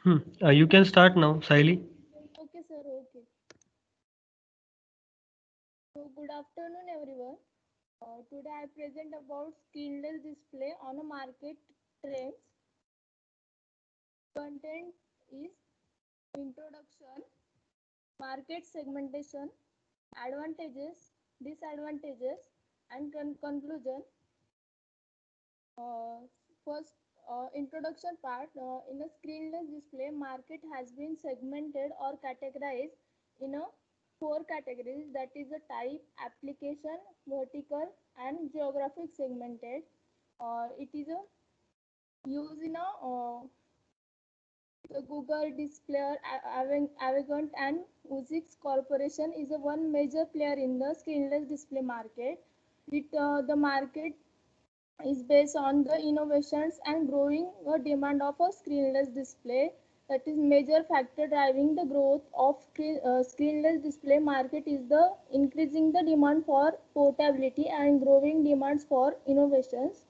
You can start now, Saili. Okay, sir. Okay. So, good afternoon, everyone. Today I present about screenless display on a market trends. Content is introduction, market segmentation, advantages, disadvantages, and conclusion. Uh, First, introduction part. In a screenless display, market has been segmented or categorized in a four categories, that is a type, application, vertical, and geographic segmented. It is a use in a the Google Display, Avegant, and Vuzix Corporation is a one major player in the screenless display market. The market is based on the innovations and growing demand of a screenless display. That is major factor driving the growth of screenless display market is the increasing the demand for portability and growing demands for innovations.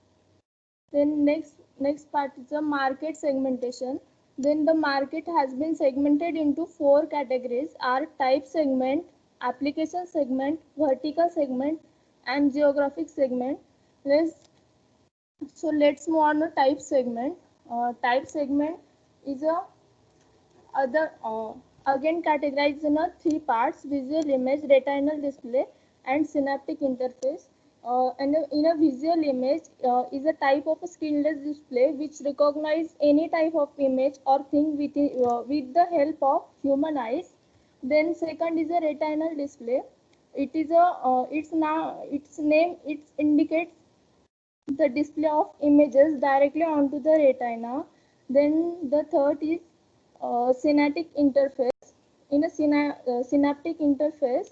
Then next part is the market segmentation. Then the market has been segmented into four categories: are type segment, application segment, vertical segment, and geographic segment. Let's move on to type segment. Type segment is a other again categorized in a three parts: visual image, retinal display, and synaptic interface. And in a visual image is a type of a screenless display which recognize any type of image or thing with the help of human eyes. Then second is a retinal display. It is a its name it indicates the display of images directly onto the retina. Then the third is synaptic interface. In a synaptic interface,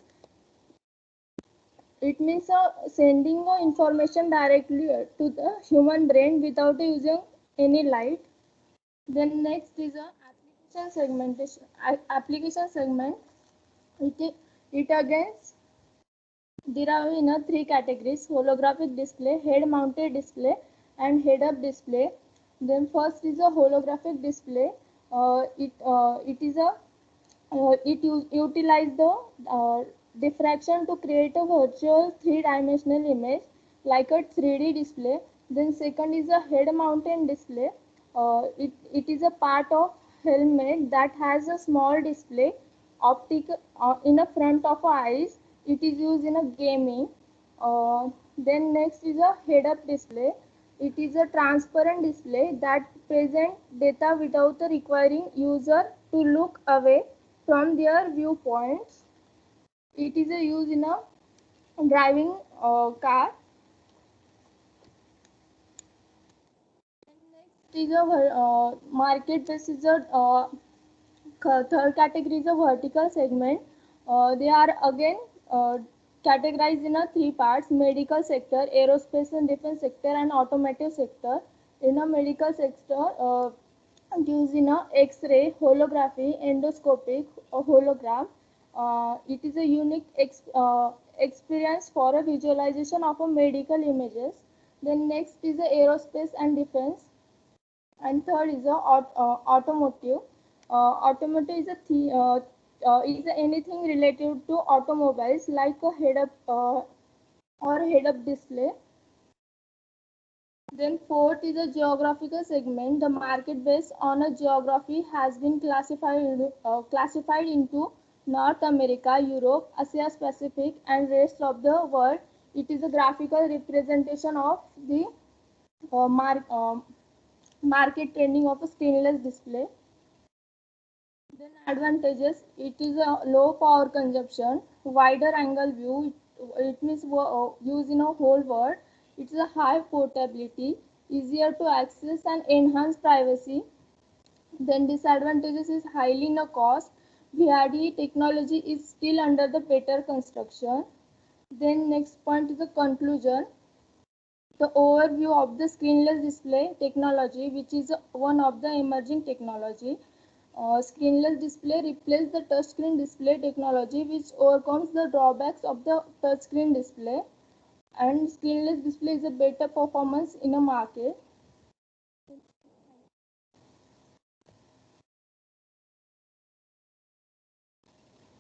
it means sending information directly to the human brain without using any light. Then next is a application segmentation. Application segment. It, it again derived in a three categories: holographic display, head mounted display, and head up display. Then first is a holographic display. It is a utilize the diffraction to create a virtual three-dimensional image like a 3D display. Then second is a head mounted display. It is a part of helmet that has a small display optic in the front of eyes. It is used in a gaming. Then next is a head up display. It is a transparent display that present data without requiring user to look away from their viewpoints. It is a use in a driving car. Next is a market based is a third category is a vertical segment. They are again categorized in a three parts: medical sector, aerospace and defense sector, and automotive sector. In a medical sector, used in a X-ray, holography, endoscopic, hologram. It is a unique experience for a visualization of a medical images. Then next is the aerospace and defense, and third is the automotive. Automotive is is anything related to automobiles like a head up or head up display. Then fourth is a geographical segment. The market based on a geography has been classified into North America, Europe, Asia Pacific, and rest of the world. It is a graphical representation of the uh, mar- uh, market trending of a stainless display. Then advantages: it is a low power consumption, wider angle view. It means use in a whole world. It's a high portability, easier to access and enhance privacy. Then disadvantages is highly in a cost. VRD technology is still under the better construction. Then next point is the conclusion. The overview of the screenless display technology, which is one of the emerging technology. Screenless display replaces the touchscreen display technology, which overcomes the drawbacks of the touchscreen display. And screenless display is a better performance in a market.